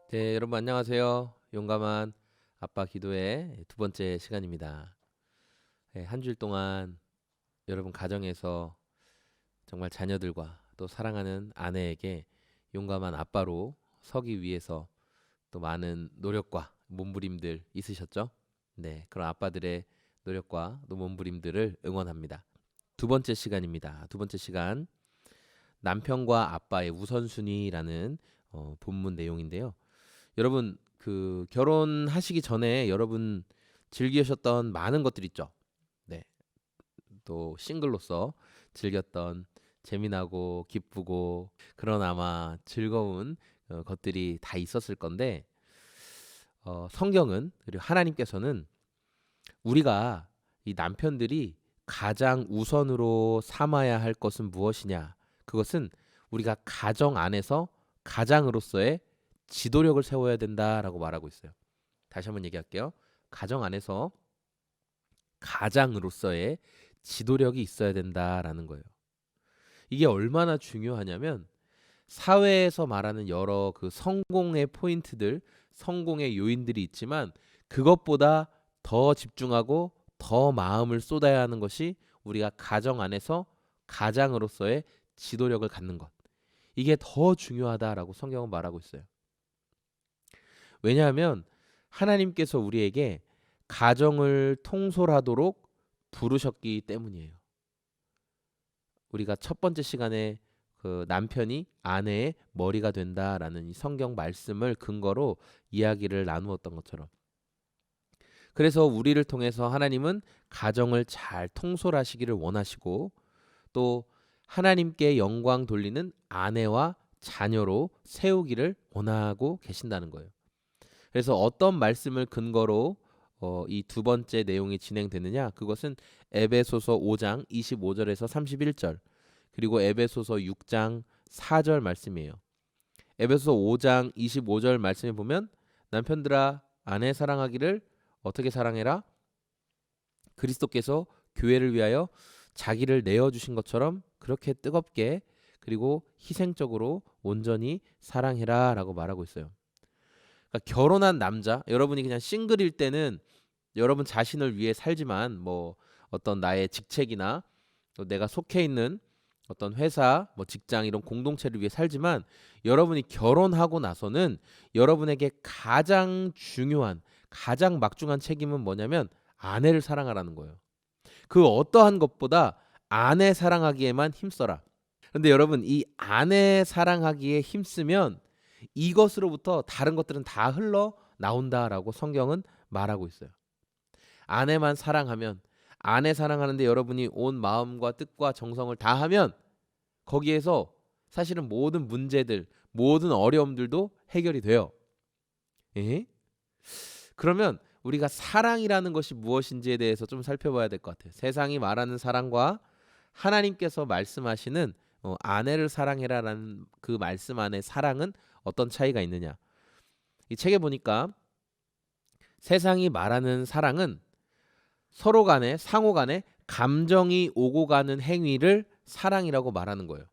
네, 여러분 안녕하세요. 용감한 아빠 기도의 두 번째 시간입니다. 네, 한 주일 동안 여러분 가정에서 정말 자녀들과 또 사랑하는 아내에게 용감한 아빠로 서기 위해서 또 많은 노력과 몸부림들 있으셨죠? 네, 그런 아빠들의 노력과 또 몸부림들을 응원합니다. 두 번째 시간입니다. 두 번째 시간, 남편과 아빠의 우선순위라는 본문 내용인데요. 여러분 그 결혼하시기 전에 여러분 즐기셨던 많은 것들 있죠. 네. 또 싱글로서 즐겼던 재미나고 기쁘고 그런 아마 즐거운 것들이 다 있었을 건데 성경은 그리고 하나님께서는 우리가 이 남편들이 가장 우선으로 삼아야 할 것은 무엇이냐? 그것은 우리가 가정 안에서 가장으로서의 지도력을 세워야 된다라고 말하고 있어요. 다시 한번 얘기할게요. 가정 안에서 가장으로서의 지도력이 있어야 된다라는 거예요. 이게 얼마나 중요하냐면 사회에서 말하는 여러 그 성공의 포인트들, 성공의 요인들이 있지만 그것보다 더 집중하고 더 마음을 쏟아야 하는 것이 우리가 가정 안에서 가장으로서의 지도력을 갖는 것. 이게 더 중요하다라고 성경은 말하고 있어요. 왜냐하면 하나님께서 우리에게 가정을 통솔하도록 부르셨기 때문이에요. 우리가 첫 번째 시간에 그 남편이 아내의 머리가 된다라는 이 성경 말씀을 근거로 이야기를 나누었던 것처럼, 그래서 우리를 통해서 하나님은 가정을 잘 통솔하시기를 원하시고 또 하나님께 영광 돌리는 아내와 자녀로 세우기를 원하고 계신다는 거예요. 그래서 어떤 말씀을 근거로 이 두 번째 내용이 진행되느냐? 그것은 에베소서 5장 25절에서 31절, 그리고 에베소서 6장 4절 말씀이에요. 에베소서 5장 25절 말씀에 보면 남편들아 아내 사랑하기를 어떻게 사랑해라? 그리스도께서 교회를 위하여 자기를 내어 주신 것처럼 그렇게 뜨겁게 그리고 희생적으로 온전히 사랑해라라고 말하고 있어요. 그러니까 결혼한 남자, 여러분이 그냥 싱글일 때는 여러분 자신을 위해 살지만 뭐 어떤 나의 직책이나 또 내가 속해 있는 어떤 회사, 뭐 직장 이런 공동체를 위해 살지만 여러분이 결혼하고 나서는 여러분에게 가장 중요한, 가장 막중한 책임은 뭐냐면 아내를 사랑하라는 거예요. 그 어떠한 것보다 아내 사랑하기에만 힘써라. 그런데 여러분 이 아내 사랑하기에 힘쓰면 이것으로부터 다른 것들은 다 흘러 나온다라고 성경은 말하고 있어요. 아내만 사랑하면, 아내 사랑하는데 여러분이 온 마음과 뜻과 정성을 다하면 거기에서 사실은 모든 문제들, 모든 어려움들도 해결이 돼요. 에? 그러면 우리가 사랑이라는 것이 무엇인지에 대해서 좀 살펴봐야 될 것 같아요. 세상이 말하는 사랑과 하나님께서 말씀하시는 아내를 사랑해라라는 그 말씀 안에 사랑은 어떤 차이가 있느냐? 이 책에 보니까 세상이 말하는 사랑은 서로 간에 상호 간에 감정이 오고 가는 행위를 사랑이라고 말하는 거예요.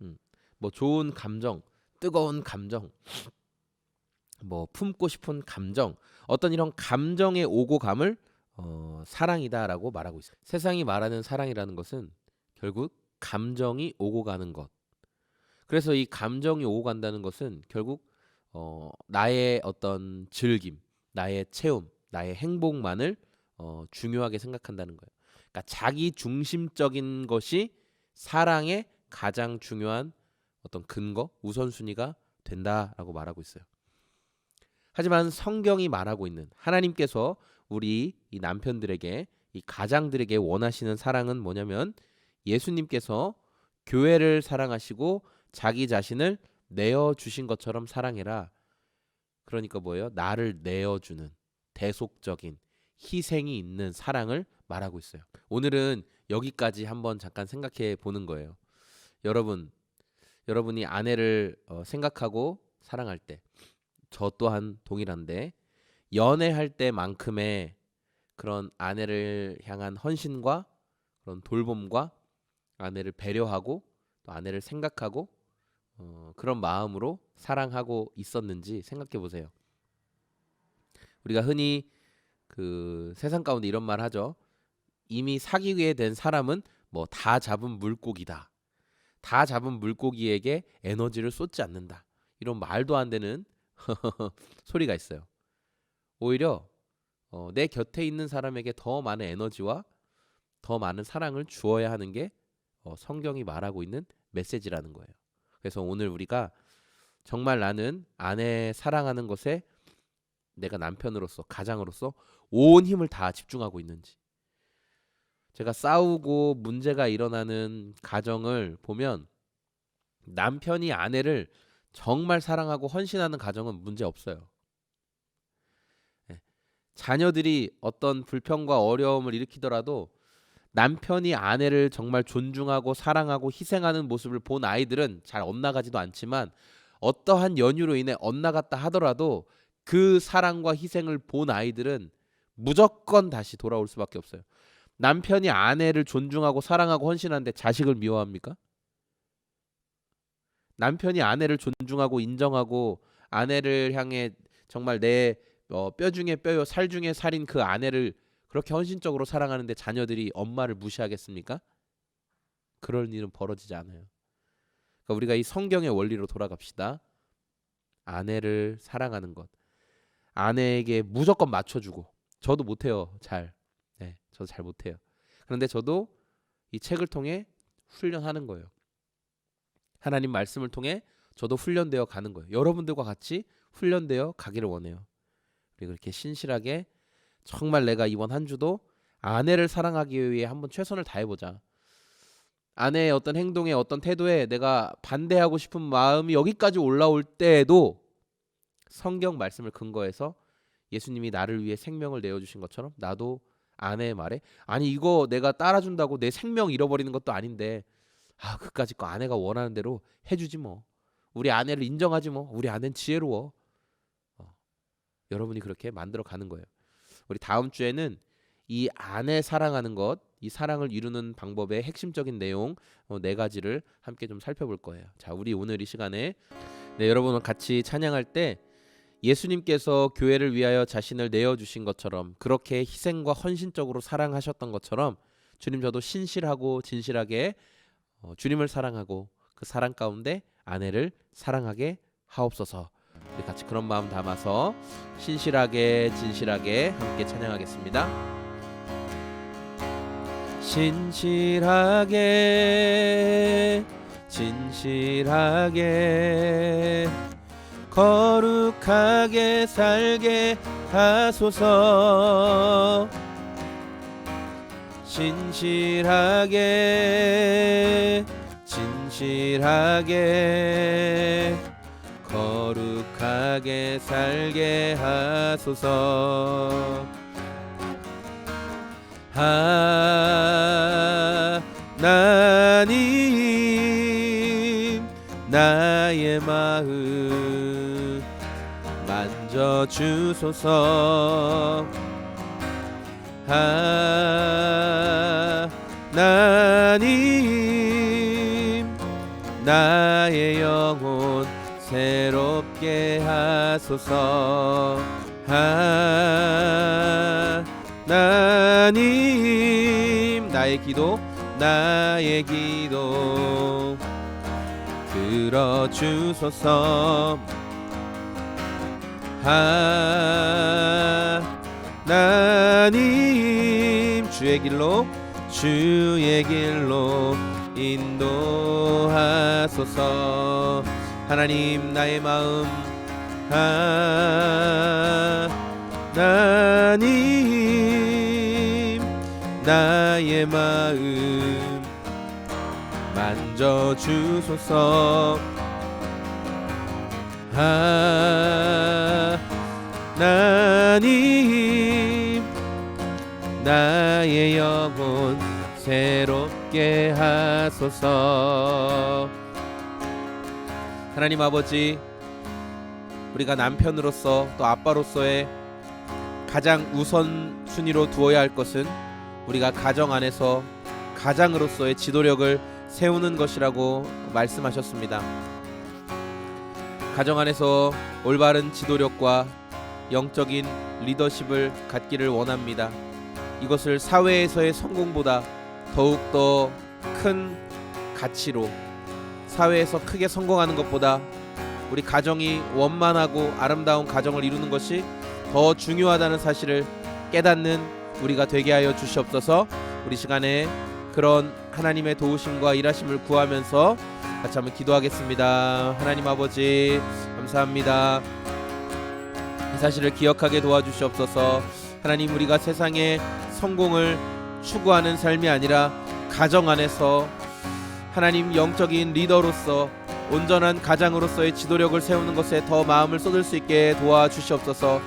음. 뭐 좋은 감정, 뜨거운 감정, 뭐 품고 싶은 감정, 어떤 이런 감정의 오고 감을 사랑이다라고 말하고 있어요. 세상이 말하는 사랑이라는 것은 결국 감정이 오고 가는 것. 그래서 이 감정이 오고 간다는 것은 결국 나의 어떤 즐김, 나의 체험, 나의 행복만을 중요하게 생각한다는 거예요. 그러니까 자기 중심적인 것이 사랑의 가장 중요한 어떤 근거, 우선순위가 된다라고 말하고 있어요. 하지만 성경이 말하고 있는 하나님께서 우리 이 남편들에게 이 가장들에게 원하시는 사랑은 뭐냐면 예수님께서 교회를 사랑하시고 자기 자신을 내어 주신 것처럼 사랑해라. 그러니까 뭐예요? 나를 내어 주는 대속적인 희생이 있는 사랑을 말하고 있어요. 오늘은 여기까지 한번 잠깐 생각해 보는 거예요. 여러분, 여러분이 아내를 생각하고 사랑할 때 저 또한 동일한데 연애할 때만큼의 그런 아내를 향한 헌신과 그런 돌봄과 아내를 배려하고 또 아내를 생각하고 그런 마음으로 사랑하고 있었는지 생각해 보세요. 우리가 흔히 그 세상 가운데 이런 말 하죠. 이미 사귀게 된 사람은 뭐 다 잡은 물고기다. 다 잡은 물고기에게 에너지를 쏟지 않는다. 이런 말도 안 되는 소리가 있어요. 오히려 내 곁에 있는 사람에게 더 많은 에너지와 더 많은 사랑을 주어야 하는 게 성경이 말하고 있는 메시지라는 거예요. 그래서 오늘 우리가 정말 나는 아내 사랑하는 것에 내가 남편으로서 가장으로서 온 힘을 다 집중하고 있는지, 제가 싸우고 문제가 일어나는 가정을 보면 남편이 아내를 정말 사랑하고 헌신하는 가정은 문제 없어요. 예. 자녀들이 어떤 불평과 어려움을 일으키더라도 남편이 아내를 정말 존중하고 사랑하고 희생하는 모습을 본 아이들은 잘 엇나가지도 않지만, 어떠한 연유로 인해 엇나갔다 하더라도 그 사랑과 희생을 본 아이들은 무조건 다시 돌아올 수밖에 없어요. 남편이 아내를 존중하고 사랑하고 헌신하는데 자식을 미워합니까? 남편이 아내를 존중하고 인정하고 아내를 향해 정말 내 뼈 중에 뼈요 살 중에 살인 그 아내를 그렇게 헌신적으로 사랑하는데 자녀들이 엄마를 무시하겠습니까? 그럴 일은 벌어지지 않아요. 그러니까 우리가 이 성경의 원리로 돌아갑시다. 아내를 사랑하는 것, 아내에게 무조건 맞춰주고. 저도 못해요, 잘. 네, 저도 잘 못해요. 그런데 저도 이 책을 통해 훈련하는 거예요. 하나님 말씀을 통해 저도 훈련되어 가는 거예요. 여러분들과 같이 훈련되어 가기를 원해요. 그리고 이렇게 신실하게 정말 내가 이번 한 주도 아내를 사랑하기 위해 한번 최선을 다해보자. 아내의 어떤 행동에 어떤 태도에 내가 반대하고 싶은 마음이 여기까지 올라올 때에도 성경 말씀을 근거해서 예수님이 나를 위해 생명을 내어주신 것처럼 나도 아내의 말에, 아니 이거 내가 따라준다고 내 생명 잃어버리는 것도 아닌데 그까짓 거 아내가 원하는 대로 해주지 뭐. 우리 아내를 인정하지 뭐. 우리 아내는 지혜로워. 여러분이 그렇게 만들어 가는 거예요. 우리 다음 주에는 이 아내 사랑하는 것, 이 사랑을 이루는 방법의 핵심적인 내용 4가지를 함께 좀 살펴볼 거예요. 자, 우리 오늘 이 시간에 여러분과 같이 찬양할 때 예수님께서 교회를 위하여 자신을 내어주신 것처럼, 그렇게 희생과 헌신적으로 사랑하셨던 것처럼 주님, 저도 신실하고 진실하게 주님을 사랑하고 그 사랑 가운데 아내를 사랑하게 하옵소서. 우리 같이 그런 마음 담아서 신실하게 진실하게 함께 찬양하겠습니다. 신실하게 진실하게 거룩하게 살게 하소서. 신실하게 진실하게 거룩하게 살게 하소서. 하나님 나의 마음 만져주소서. 하나님 나의 영혼 새롭게 하소서. 하나님 나의 기도 들어주소서. 하나님 주의 길로 인도하소서. 하나님 나의 마음 하나님 나의 마음 만져주소서. 하나님 나의 영혼 새롭게 하소서. 하나님 아버지, 우리가 남편으로서 또 아빠로서의 가장 우선순위로 두어야 할 것은 우리가 가정 안에서 가장으로서의 지도력을 세우는 것이라고 말씀하셨습니다. 가정 안에서 올바른 지도력과 영적인 리더십을 갖기를 원합니다. 이것을 사회에서의 성공보다 더욱더 큰 가치로, 사회에서 크게 성공하는 것보다 우리 가정이 원만하고 아름다운 가정을 이루는 것이 더 중요하다는 사실을 깨닫는 우리가 되게 하여 주시옵소서. 우리 시간에 그런 하나님의 도우심과 일하심을 구하면서 같이 한번 기도하겠습니다. 하나님 아버지 감사합니다. 이 사실을 기억하게 도와주시옵소서. 하나님, 우리가 세상의 성공을 추구하는 삶이 아니라 가정 안에서 하나님 영적인 리더로서 온전한 가장으로서의 지도력을 세우는 것에 더 마음을 쏟을 수 있게 도와주시옵소서.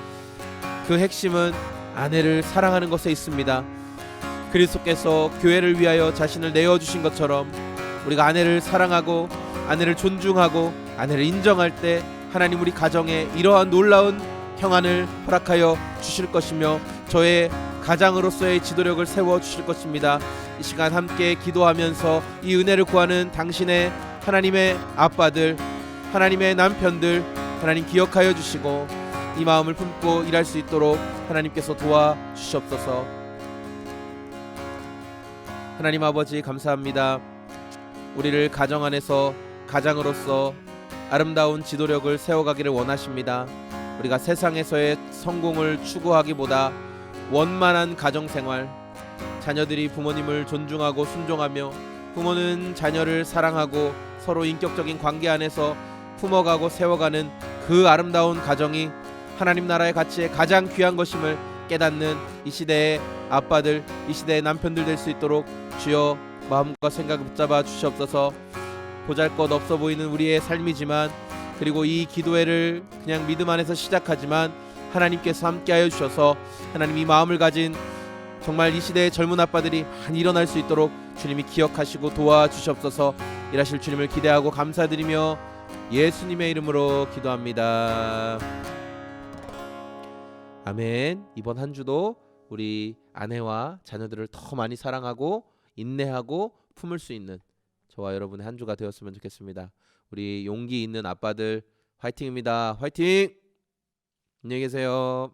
그 핵심은 아내를 사랑하는 것에 있습니다. 그리스도께서 교회를 위하여 자신을 내어주신 것처럼 우리가 아내를 사랑하고 아내를 존중하고 아내를 인정할 때 하나님 우리 가정에 이러한 놀라운 평안을 허락하여 주실 것이며 저의 가장으로서의 지도력을 세워 주실 것입니다. 이 시간 함께 기도하면서 이 은혜를 구하는 당신의 하나님의 아빠들, 하나님의 남편들 하나님 기억하여 주시고 이 마음을 품고 일할 수 있도록 하나님께서 도와주시옵소서. 하나님 아버지 감사합니다. 우리를 가정 안에서 가장으로서 아름다운 지도력을 세워가기를 원하십니다. 우리가 세상에서의 성공을 추구하기보다 원만한 가정생활, 자녀들이 부모님을 존중하고 순종하며 부모는 자녀를 사랑하고 서로 인격적인 관계 안에서 품어가고 세워가는 그 아름다운 가정이 하나님 나라의 가치에 가장 귀한 것임을 깨닫는 이 시대의 아빠들, 이 시대의 남편들 될 수 있도록 주여 마음과 생각을 붙잡아 주시옵소서. 보잘것없어 보이는 우리의 삶이지만, 그리고 이 기도회를 그냥 믿음 안에서 시작하지만 하나님께서 함께하여 주셔서 하나님 이 마음을 가진 정말 이 시대의 젊은 아빠들이 많이 일어날 수 있도록 주님이 기억하시고 도와주시옵소서. 일하실 주님을 기대하고 감사드리며 예수님의 이름으로 기도합니다. 아멘. 이번 한 주도 우리 아내와 자녀들을 더 많이 사랑하고 인내하고 품을 수 있는 저와 여러분의 한 주가 되었으면 좋겠습니다. 우리 용기 있는 아빠들 화이팅입니다. 화이팅! 안녕히 계세요.